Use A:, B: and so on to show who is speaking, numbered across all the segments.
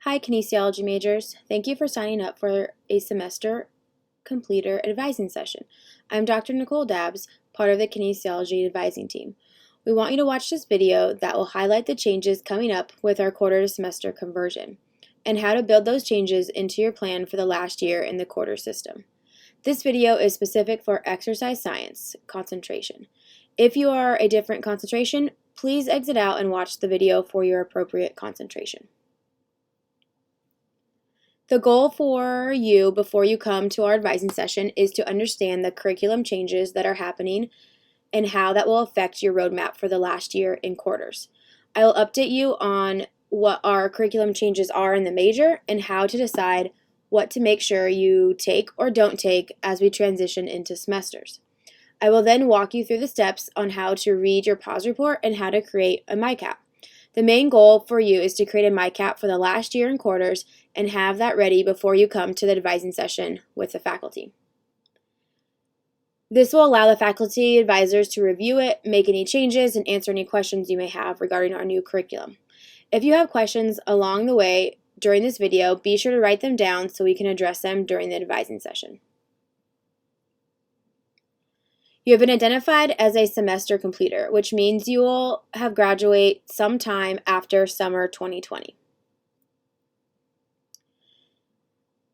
A: Hi, kinesiology majors. Thank you for signing up for a semester completer advising session. I'm Dr. Nicole Dabbs, part of the kinesiology advising team. We want you to watch this video that will highlight the changes coming up with our quarter to semester conversion and how to build those changes into your plan for the last year in the quarter system. This video is specific for exercise science concentration. If you are a different concentration, please exit out and watch the video for your appropriate concentration. The goal for you before you come to our advising session is to understand the curriculum changes that are happening and how that will affect your roadmap for the last year in quarters. I will update you on what our curriculum changes are in the major and how to decide what to make sure you take or don't take as we transition into semesters. I will then walk you through the steps on how to read your pause report and how to create a MyCap. The main goal for you is to create a MyCap for the last year in quarters and have that ready before you come to the advising session with the faculty. This will allow the faculty advisors to review it, make any changes, and answer any questions you may have regarding our new curriculum. If you have questions along the way during this video, be sure to write them down so we can address them during the advising session. You have been identified as a semester completer, which means you will have graduated sometime after summer 2020.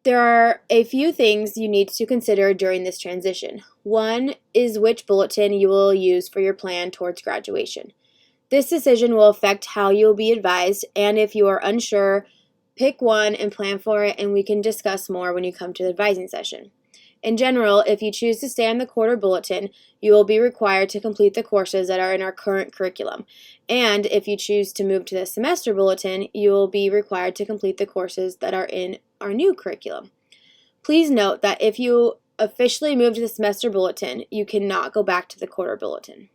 A: There are a few things you need to consider during this transition. One is which bulletin you will use for your plan towards graduation. This decision will affect how you will be advised, and if you are unsure, pick one and plan for it, and we can discuss more when you come to the advising session. In general, if you choose to stay on the quarter bulletin, you will be required to complete the courses that are in our current curriculum. And if you choose to move to the semester bulletin, you will be required to complete the courses that are in our new curriculum. Please note that if you officially move to the semester bulletin, you cannot go back to the quarter bulletin.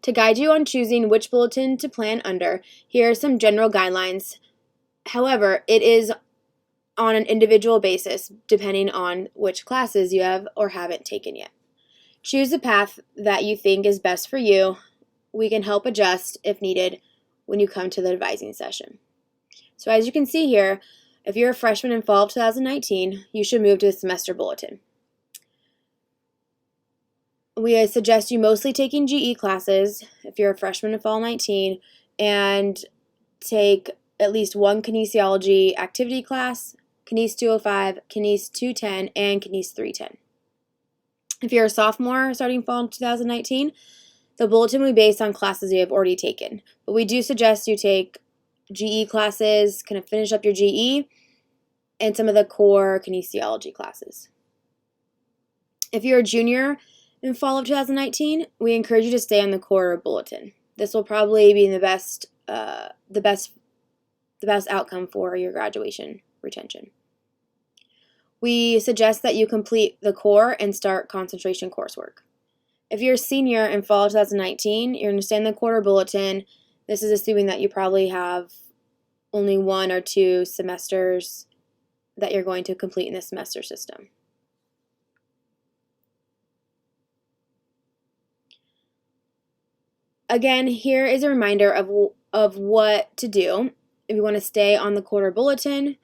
A: To guide you on choosing which bulletin to plan under, here are some general guidelines. However, it is on an individual basis, depending on which classes you have or haven't taken yet. Choose a path that you think is best for you. We can help adjust if needed when you come to the advising session. So as you can see here, if you're a freshman in fall of 2019, you should move to the semester bulletin. We suggest you mostly taking GE classes if you're a freshman in fall 19 and take at least one kinesiology activity class, Kines 205, Kines 210, and Kines 310. If you're a sophomore starting fall 2019, the bulletin will be based on classes you have already taken. But we do suggest you take GE classes, kind of finish up your GE, and some of the core kinesiology classes. If you're a junior in fall of 2019, we encourage you to stay on the core bulletin. This will probably be the best outcome for your graduation retention. We suggest that you complete the core and start concentration coursework. If you're a senior in fall 2019, you're going to stay in the quarter bulletin. This is assuming that you probably have only 1 or 2 semesters that you're going to complete in the semester system. Again, here is a reminder of what to do. If you want to stay on the quarter bulletin,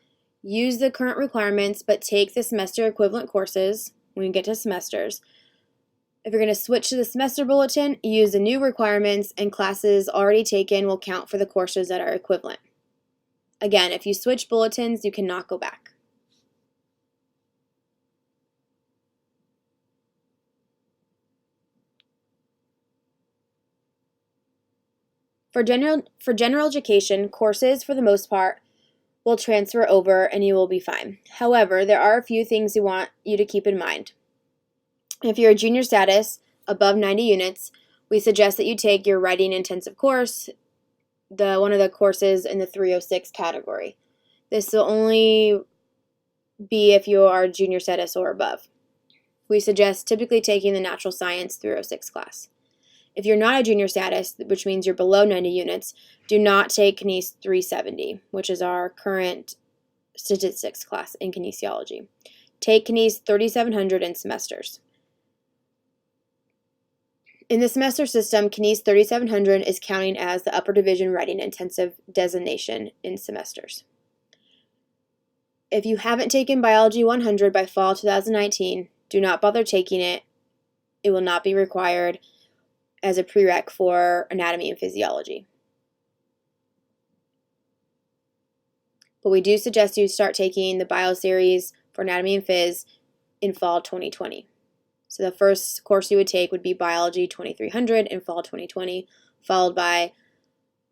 A: use the current requirements, but take the semester equivalent courses when you get to semesters. If you're going to switch to the semester bulletin, use the new requirements, and classes already taken will count for the courses that are equivalent. Again, if you switch bulletins, you cannot go back. For general education, courses, for the most part, will transfer over and you will be fine. However, there are a few things we want you to keep in mind. If you're a junior status, above 90 units, we suggest that you take your writing intensive course, one of the courses in the 306 category. This will only be if you are junior status or above. We suggest typically taking the natural science 306 class. If you're not a junior status, which means you're below 90 units, do not take Kines 370, which is our current statistics class in kinesiology. Take Kines 3700 in semesters. In the semester system, Kines 3700 is counting as the upper division writing intensive designation in semesters. If you haven't taken Biology 100 by fall 2019, do not bother taking it. It will not be required as a prereq for anatomy and physiology. But we do suggest you start taking the bio series for anatomy and phys in fall 2020. So the first course you would take would be Biology 2300 in fall 2020, followed by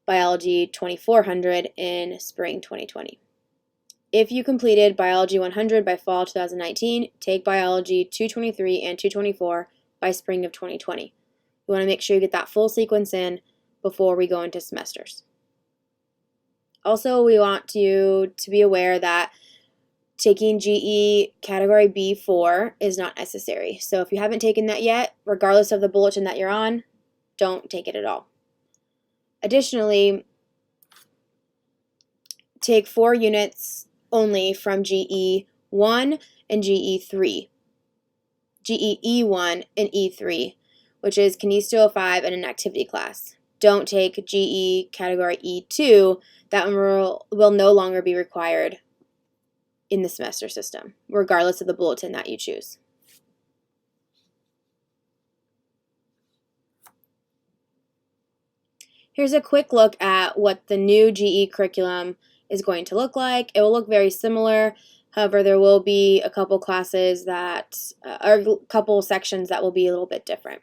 A: Biology 2400 in spring 2020. If you completed Biology 100 by fall 2019, take Biology 223 and 224 by spring of 2020. You want to make sure you get that full sequence in before we go into semesters. Also, we want you to be aware that taking GE Category B4 is not necessary. So if you haven't taken that yet, regardless of the bulletin that you're on, don't take it at all. Additionally, take 4 units only from GE1 and GE3. GE-E1 and E3, which is Kines 205 and an activity class. Don't take GE Category E2. That one will no longer be required in the semester system, regardless of the bulletin that you choose. Here's a quick look at what the new GE curriculum is going to look like. It will look very similar. However, there will be a couple classes that, or a couple sections that will be a little bit different.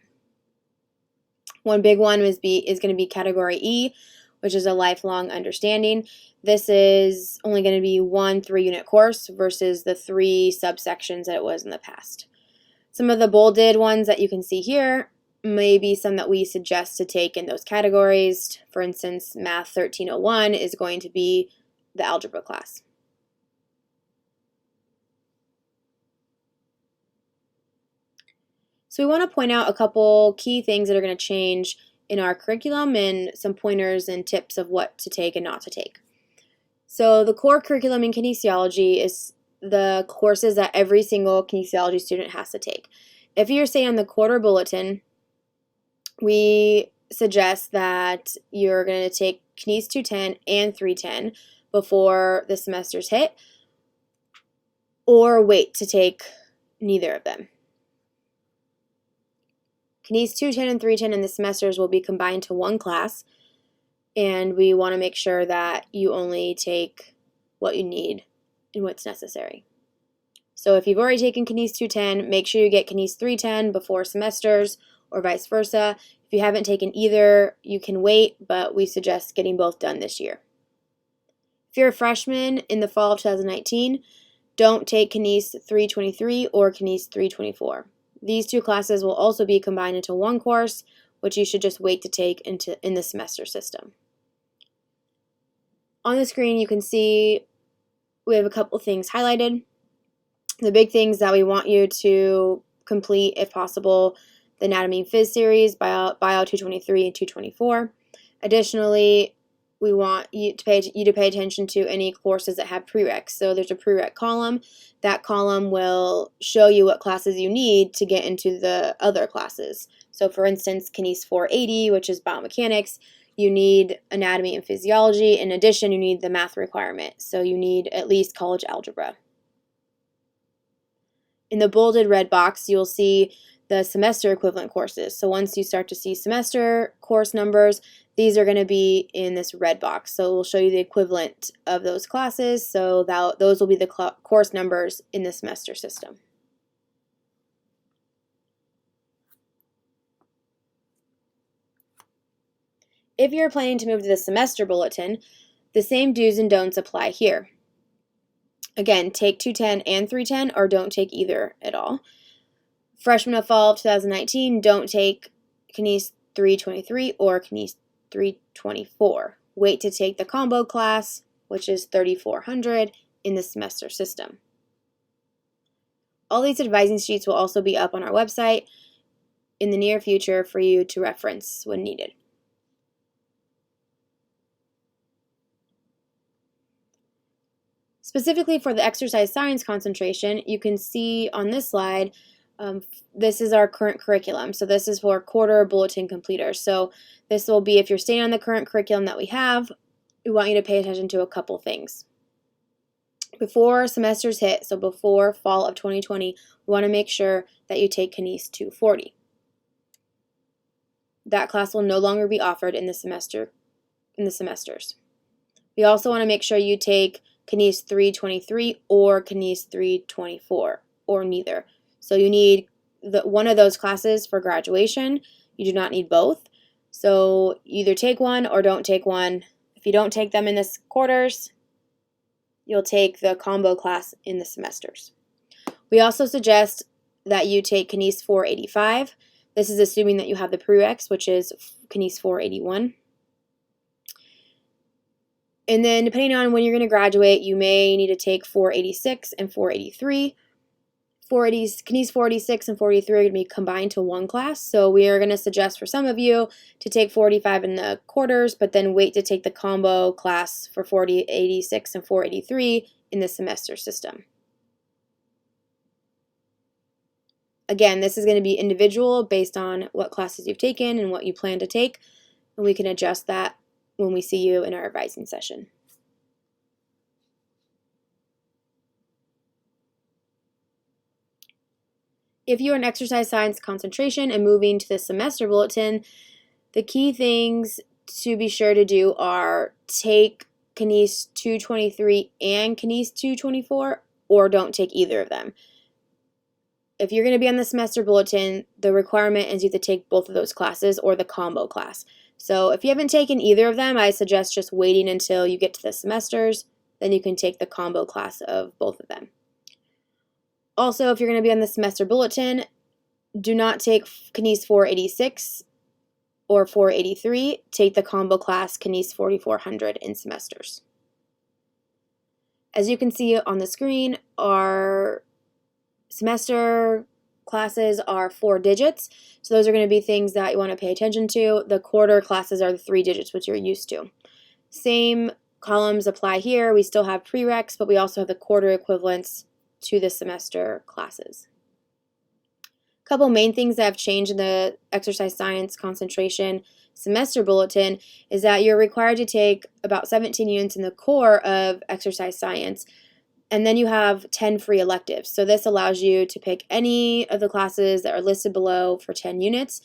A: One big one is going to be Category E, which is a lifelong understanding. This is only going to be 1 3-unit course versus the 3 subsections that it was in the past. Some of the bolded ones that you can see here may be some that we suggest to take in those categories. For instance, Math 1301 is going to be the algebra class. So we want to point out a couple key things that are going to change in our curriculum and some pointers and tips of what to take and not to take. So the core curriculum in kinesiology is the courses that every single kinesiology student has to take. If you're, say, on the quarter bulletin, we suggest that you're going to take Kines 210 and 310 before the semesters hit, or wait to take neither of them. Kines 210 and 310 in the semesters will be combined to one class, and we want to make sure that you only take what you need and what's necessary. So if you've already taken Kines 210, make sure you get Kines 310 before semesters, or vice versa. If you haven't taken either, you can wait, but we suggest getting both done this year. If you're a freshman in the fall of 2019, don't take Kines 323 or Kines 324. These 2 classes will also be combined into one course, which you should just wait to take in the semester system. On the screen, you can see we have a couple things highlighted. The big things that we want you to complete, if possible, the Anatomy and Phys series, Bio 223 and 224. Additionally, we want you to pay attention to any courses that have prereqs. So there's a prereq column. That column will show you what classes you need to get into the other classes. So for instance, Kines 480, which is biomechanics, you need anatomy and physiology. In addition, you need the math requirement. So you need at least college algebra. In the bolded red box, you'll see the semester equivalent courses. So once you start to see semester course numbers, these are going to be in this red box. So we'll show you the equivalent of those classes. So those will be the course numbers in the semester system. If you're planning to move to the semester bulletin, the same do's and don'ts apply here. Again, take 210 and 310, or don't take either at all. Freshman of fall of 2019, don't take Kines 323 or Kines 324. Wait to take the combo class, which is 3400 in the semester system. All these advising sheets will also be up on our website in the near future for you to reference when needed. Specifically for the exercise science concentration, you can see on this slide This is our current curriculum. So this is for quarter bulletin completers. So this will be, if you're staying on the current curriculum that we have, we want you to pay attention to a couple things. Before semesters hit, so before fall of 2020, we want to make sure that you take Kines 240. That class will no longer be offered in the semesters. We also want to make sure you take Kines 323 or Kines 324, or neither. So you need one of those classes for graduation. You do not need both. So either take one or don't take one. If you don't take them in this quarters, you'll take the combo class in the semesters. We also suggest that you take Kines 485. This is assuming that you have the prereqs, which is Kines 481. And then depending on when you're going to graduate, you may need to take 486 and 483. Kines 486 and 483 are going to be combined to one class. So we are going to suggest for some of you to take 485 in the quarters, but then wait to take the combo class for 486 and 483 in the semester system. Again, this is going to be individual based on what classes you've taken and what you plan to take, and we can adjust that when we see you in our advising session. If you're in exercise science concentration and moving to the semester bulletin, the key things to be sure to do are take Kines 223 and Kines 224, or don't take either of them. If you're going to be on the semester bulletin, the requirement is you have to take both of those classes or the combo class. So if you haven't taken either of them, I suggest just waiting until you get to the semesters, then you can take the combo class of both of them. Also, if you're going to be on the semester bulletin, do not take Kines 486 or 483. Take the combo class Kines 4400 in semesters. As you can see on the screen, our semester classes are 4 digits. So those are going to be things that you want to pay attention to. The quarter classes are the 3 digits, which you're used to. Same columns apply here. We still have prereqs, but we also have the quarter equivalents to the semester classes. A couple main things that have changed in the exercise science concentration semester bulletin is that you're required to take about 17 units in the core of exercise science, and then you have 10 free electives. So this allows you to pick any of the classes that are listed below for 10 units,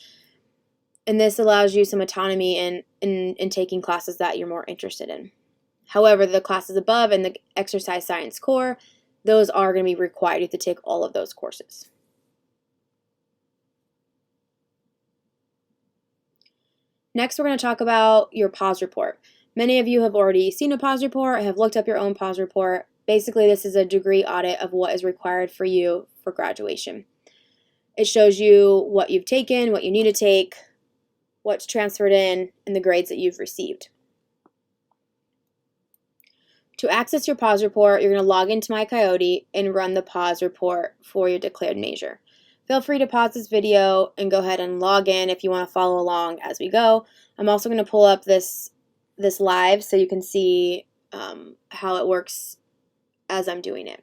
A: and this allows you some autonomy in taking classes that you're more interested in. However, the classes above in the exercise science core, those are going to be required. You have to take all of those courses. Next, we're going to talk about your PAWS report. Many of you have already seen a PAWS report, have looked up your own PAWS report. Basically, this is a degree audit of what is required for you for graduation. It shows you what you've taken, what you need to take, what's transferred in, and the grades that you've received. To access your PAWS report, you're going to log into MyCoyote and run the PAWS report for your declared major. Feel free to pause this video and go ahead and log in if you want to follow along as we go. I'm also going to pull up this live so you can see how it works as I'm doing it.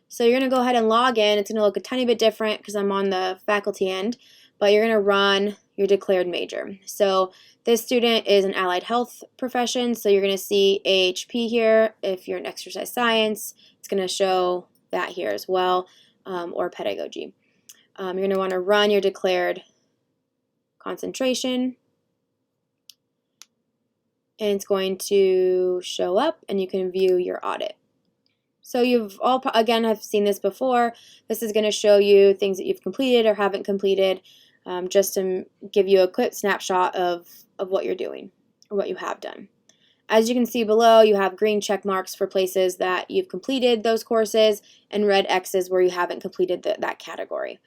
A: So you're going to go ahead and log in. It's going to look a tiny bit different because I'm on the faculty end, but you're going to run your declared major. So this student is an allied health profession, so you're going to see AHP here. If you're in exercise science, it's going to show that here as well, or pedagogy. You're going to want to run your declared concentration, and it's going to show up, and you can view your audit. So you've all, again, have seen this before. This is going to show you things that you've completed or haven't completed, just to give you a quick snapshot of what you're doing or what you have done. As you can see below, you have green check marks for places that you've completed those courses and red X's where you haven't completed that category.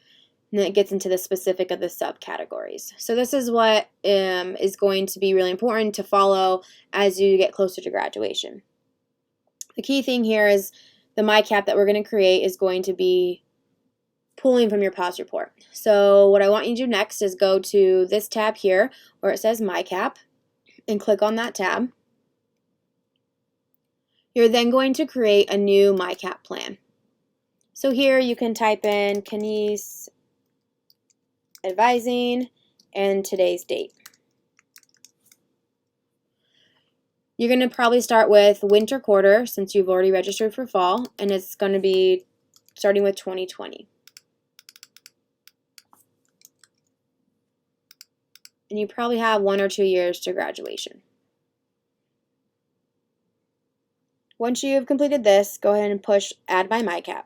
A: And then it gets into the specific of the subcategories. So this is what is going to be really important to follow as you get closer to graduation. The key thing here is the MyCap that we're going to create is going to be pulling from your PAWS report. So what I want you to do next is go to this tab here where it says MyCap and click on that tab. You're then going to create a new MyCap plan. So here you can type in Kines Advising and today's date. You're going to probably start with winter quarter since you've already registered for fall, and it's going to be starting with 2020. And you probably have 1 or 2 years to graduation. Once you've completed this, go ahead and push Add My MyCap.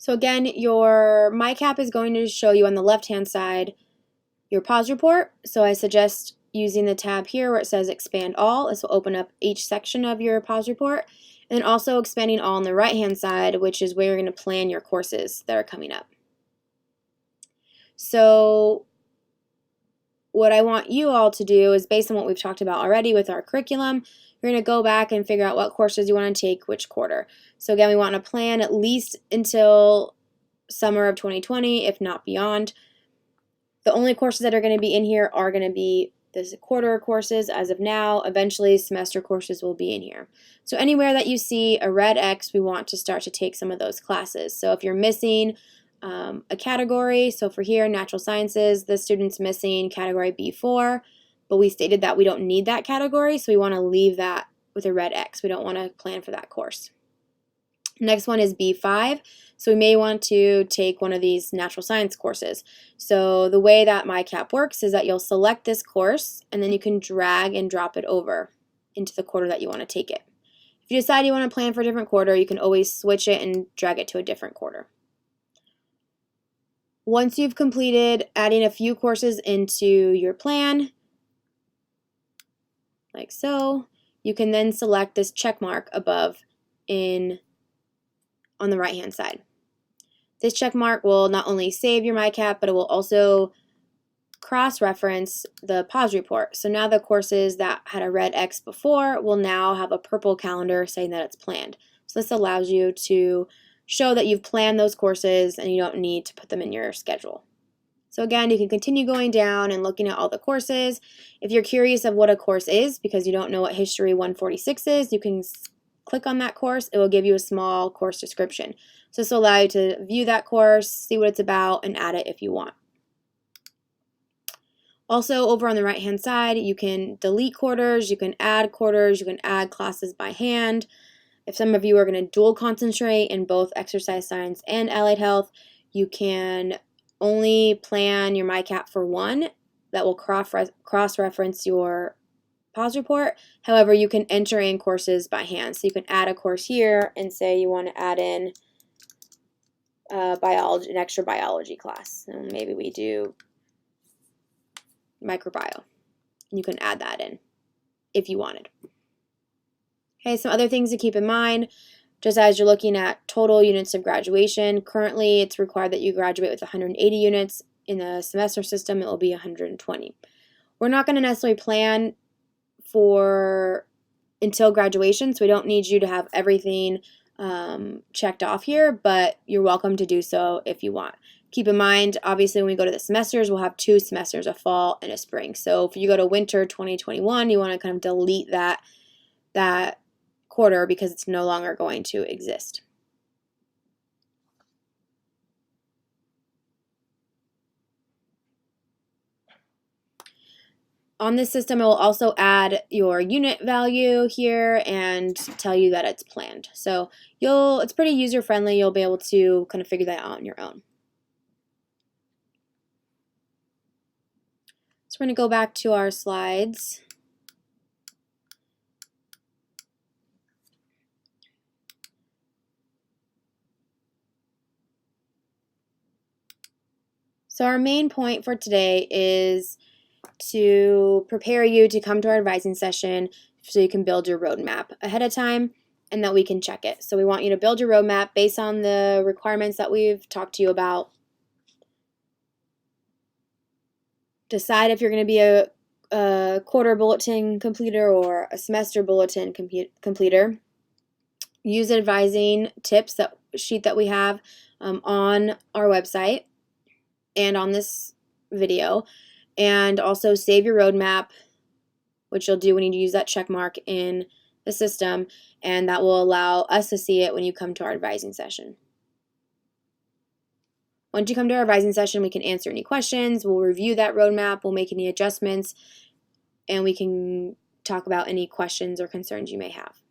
A: So again, your MyCap is going to show you on the left-hand side your PAWS report. So I suggest using the tab here where it says Expand All. This will open up each section of your PAWS report. And then also expanding all on the right-hand side, which is where you're going to plan your courses that are coming up. So what I want you all to do is, based on what we've talked about already with our curriculum, you're going to go back and figure out what courses you want to take which quarter. So again, we want to plan at least until summer of 2020, if not beyond. The only courses that are going to be in here are going to be the quarter courses as of now. Eventually, semester courses will be in here. So anywhere that you see a red X, we want to start to take some of those classes. So if you're missing a category, so for here, natural sciences, the student's missing category B4, but we stated that we don't need that category, so we want to leave that with a red X. We don't want to plan for that course. Next one is B5, so we may want to take one of these natural science courses. So the way that MyCap works is that you'll select this course, and then you can drag and drop it over into the quarter that you want to take it. If you decide you want to plan for a different quarter, you can always switch it and drag it to a different quarter. Once you've completed adding a few courses into your plan, like so, you can then select this check mark above on the right-hand side. This check mark will not only save your MyCap, but it will also cross-reference the PAWS report. So now the courses that had a red X before will now have a purple calendar saying that it's planned. So this allows you to show that you've planned those courses and you don't need to put them in your schedule. So again, you can continue going down and looking at all the courses. If you're curious of what a course is because you don't know what History 146 is, you can click on that course. It will give you a small course description. So this will allow you to view that course, see what it's about, and add it if you want. Also, over on the right-hand side, you can delete quarters, you can add classes by hand. If some of you are going to dual concentrate in both exercise science and allied health, you can only plan your MyCap for one. That will cross-reference your PAWS report. However, you can enter in courses by hand. So you can add a course here and say you want to add in biology, an extra biology class. And maybe we do microbiome. You can add that in if you wanted. Okay, some other things to keep in mind, just as you're looking at total units of graduation. Currently, it's required that you graduate with 180 units. In the semester system, it will be 120. We're not going to necessarily plan for until graduation, so we don't need you to have everything checked off here, but you're welcome to do so if you want. Keep in mind, obviously, when we go to the semesters, we'll have 2 semesters, a fall and a spring. So if you go to winter 2021, you want to kind of delete that quarter because it's no longer going to exist. On this system, it will also add your unit value here and tell you that it's planned. So it's pretty user-friendly. You'll be able to kind of figure that out on your own. So we're going to go back to our slides. So our main point for today is to prepare you to come to our advising session so you can build your roadmap ahead of time and that we can check it. So we want you to build your roadmap based on the requirements that we've talked to you about. Decide if you're going to be a quarter bulletin completer or a semester bulletin completer. Use advising tips sheet that we have on our website. and on this video, and also save your roadmap, which you'll do when you use that check mark in the system, and that will allow us to see it when you come to our advising session. Once you come to our advising session, we can answer any questions, we'll review that roadmap, we'll make any adjustments, and we can talk about any questions or concerns you may have.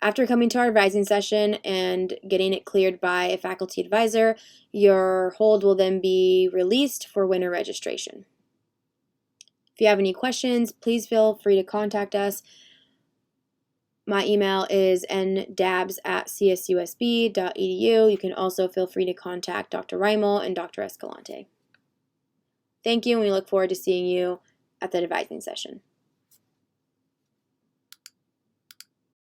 A: After coming to our advising session and getting it cleared by a faculty advisor, your hold will then be released for winter registration. If you have any questions, please feel free to contact us. My email is ndabs@csusb.edu. You can also feel free to contact Dr. Reimel and Dr. Escalante. Thank you, and we look forward to seeing you at the advising session.